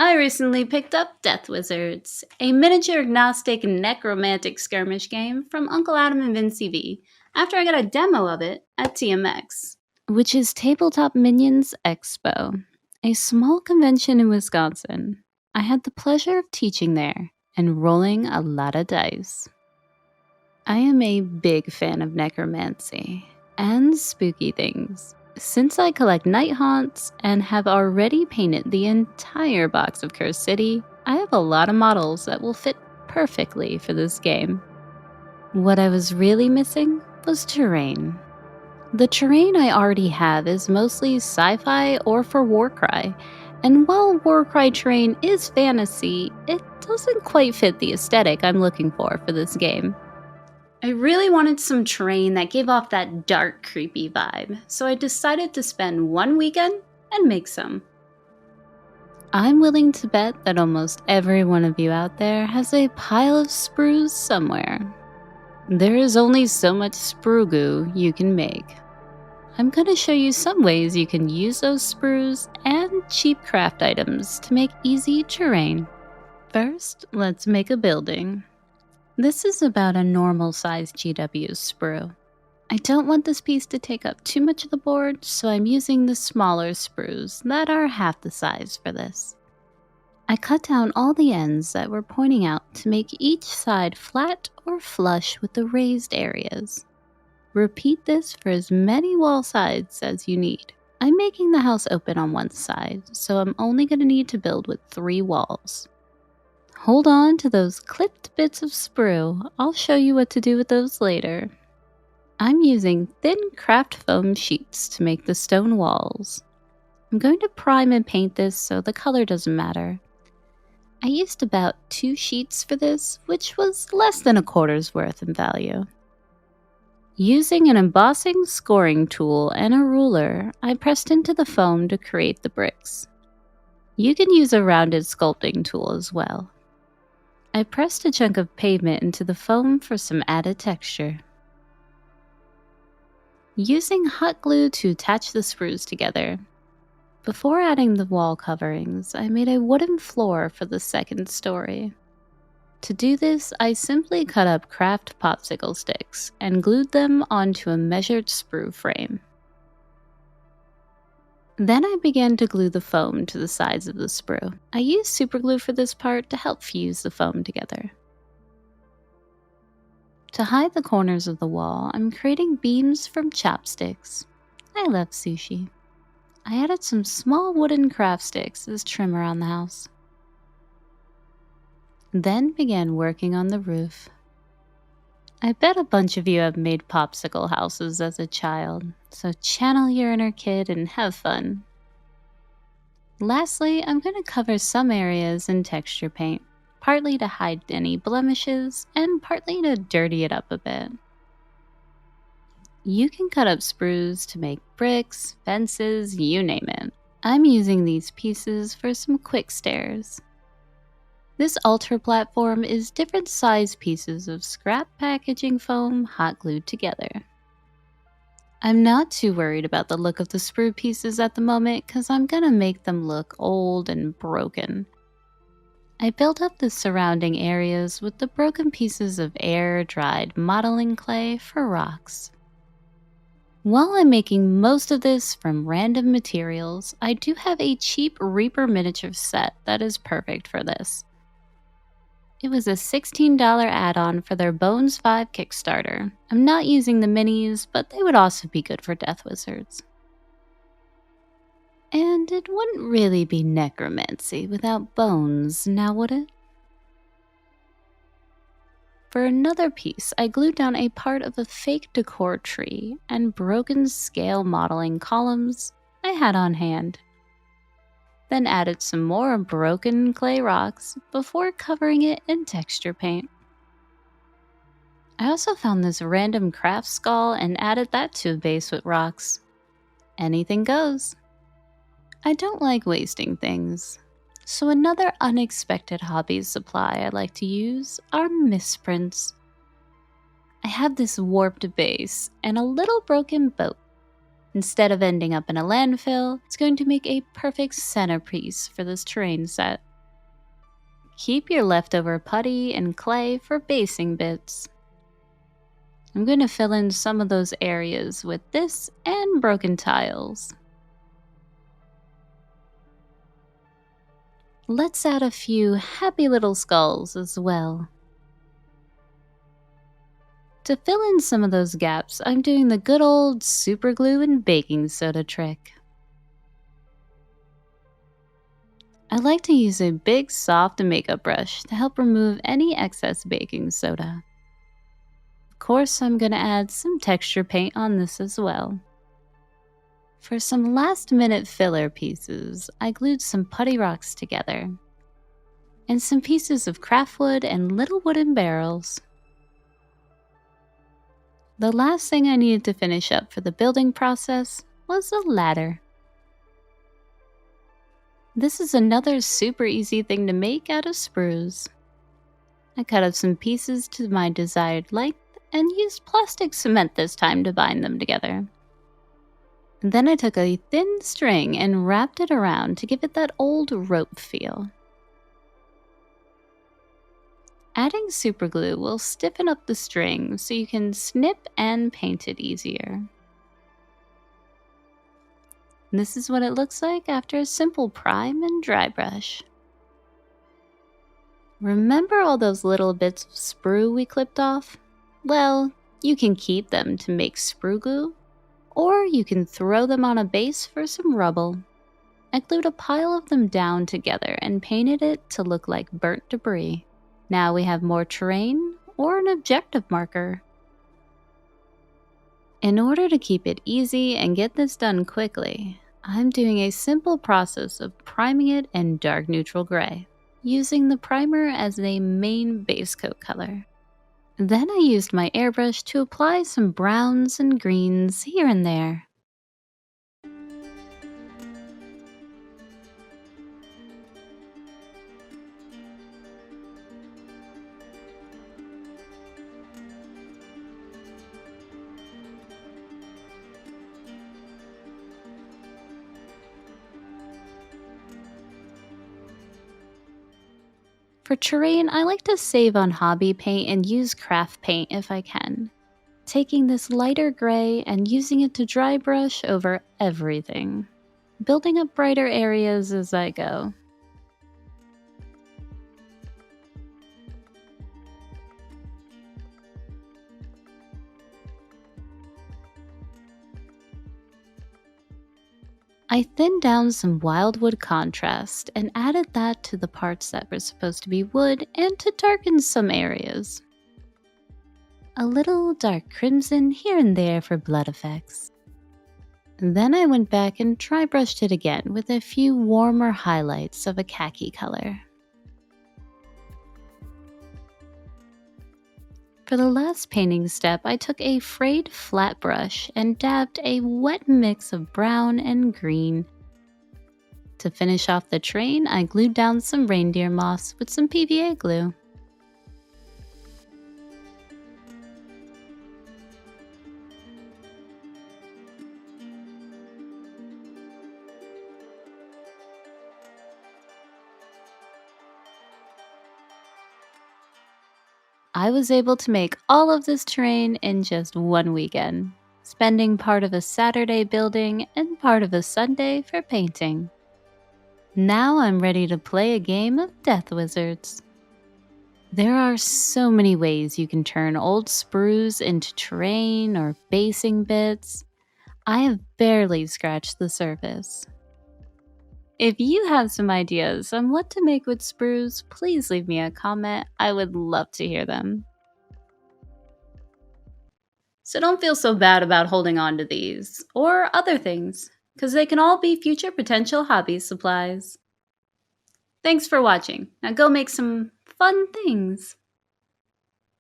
I recently picked up Deth Wizards, a miniature agnostic necromantic skirmish game from Uncle Adam and Vincy V, after I got a demo of it at TMX, which is Tabletop Minions Expo, a small convention in Wisconsin. I had the pleasure of teaching there and rolling a lot of dice. I am a big fan of necromancy and spooky things. Since I collect night haunts and have already painted the entire box of Cursed City, I have a lot of models that will fit perfectly for this game. What I was really missing was terrain. The terrain I already have is mostly sci-fi or for Warcry, and while Warcry terrain is fantasy, it doesn't quite fit the aesthetic I'm looking for this game. I really wanted some terrain that gave off that dark, creepy vibe, so I decided to spend one weekend and make some. I'm willing to bet that almost every one of you out there has a pile of sprues somewhere. There is only so much sprue goo you can make. I'm going to show you some ways you can use those sprues and cheap craft items to make easy terrain. First, let's make a building. This is about a normal-sized GW sprue. I don't want this piece to take up too much of the board, so I'm using the smaller sprues that are half the size for this. I cut down all the ends that were pointing out to make each side flat or flush with the raised areas. Repeat this for as many wall sides as you need. I'm making the house open on one side, so I'm only going to need to build with 3 walls. Hold on to those clipped bits of sprue. I'll show you what to do with those later. I'm using thin craft foam sheets to make the stone walls. I'm going to prime and paint this so the color doesn't matter. I used about 2 sheets for this, which was less than a quarter's worth in value. Using an embossing scoring tool and a ruler, I pressed into the foam to create the bricks. You can use a rounded sculpting tool as well. I pressed a chunk of pavement into the foam for some added texture. Using hot glue to attach the sprues together. Before adding the wall coverings, I made a wooden floor for the second story. To do this, I simply cut up craft popsicle sticks and glued them onto a measured sprue frame. Then I began to glue the foam to the sides of the sprue. I used super glue for this part to help fuse the foam together. To hide the corners of the wall, I'm creating beams from chopsticks. I love sushi. I added some small wooden craft sticks as trim around the house. Then began working on the roof. I bet a bunch of you have made popsicle houses as a child, so channel your inner kid and have fun. Lastly, I'm going to cover some areas in texture paint, partly to hide any blemishes and partly to dirty it up a bit. You can cut up sprues to make bricks, fences, you name it. I'm using these pieces for some quick stairs. This altar platform is different size pieces of scrap packaging foam hot glued together. I'm not too worried about the look of the sprue pieces at the moment because I'm gonna make them look old and broken. I built up the surrounding areas with the broken pieces of air-dried modeling clay for rocks. While I'm making most of this from random materials, I do have a cheap Reaper miniature set that is perfect for this. It was a $16 add-on for their Bones 5 Kickstarter. I'm not using the minis, but they would also be good for Deth Wizards. And it wouldn't really be necromancy without bones, now would it? For another piece, I glued down a part of a fake decor tree and broken scale modeling columns I had on hand. Then added some more broken clay rocks before covering it in texture paint. I also found this random craft skull and added that to a base with rocks. Anything goes. I don't like wasting things, so another unexpected Hobbies supply I like to use are Misprints. I have this warped base and a little broken boat. Instead of ending up in a landfill, it's going to make a perfect centerpiece for this terrain set. Keep your leftover putty and clay for basing bits. I'm going to fill in some of those areas with this and broken tiles. Let's add a few happy little skulls as well. To fill in some of those gaps, I'm doing the good old super glue and baking soda trick. I like to use a big soft makeup brush to help remove any excess baking soda. Of course, I'm going to add some texture paint on this as well. For some last minute filler pieces, I glued some putty rocks together, and some pieces of craft wood and little wooden barrels. The last thing I needed to finish up for the building process was a ladder. This is another super easy thing to make out of sprues. I cut up some pieces to my desired length and used plastic cement this time to bind them together. Then I took a thin string and wrapped it around to give it that old rope feel. Adding super glue will stiffen up the string so you can snip and paint it easier. This is what it looks like after a simple prime and dry brush. Remember all those little bits of sprue we clipped off? Well, you can keep them to make sprue glue, or you can throw them on a base for some rubble. I glued a pile of them down together and painted it to look like burnt debris. Now we have more terrain or an objective marker. In order to keep it easy and get this done quickly, I'm doing a simple process of priming it in dark neutral gray, using the primer as a main base coat color. Then I used my airbrush to apply some browns and greens here and there. For terrain, I like to save on hobby paint and use craft paint if I can, taking this lighter gray and using it to dry brush over everything, building up brighter areas as I go. I thinned down some wildwood contrast and added that to the parts that were supposed to be wood and to darken some areas. A little dark crimson here and there for blood effects. Then I went back and dry brushed it again with a few warmer highlights of a khaki color. For the last painting step, I took a frayed flat brush and dabbed a wet mix of brown and green. To finish off the train, I glued down some reindeer moss with some PVA glue. I was able to make all of this terrain in just one weekend, spending part of a Saturday building and part of a Sunday for painting. Now I'm ready to play a game of Deth Wizards. There are so many ways you can turn old sprues into terrain or basing bits. I have barely scratched the surface. If you have some ideas on what to make with sprues, please leave me a comment. I would love to hear them. So don't feel so bad about holding on to these, or other things, because they can all be future potential hobby supplies. Thanks for watching. Now go make some fun things.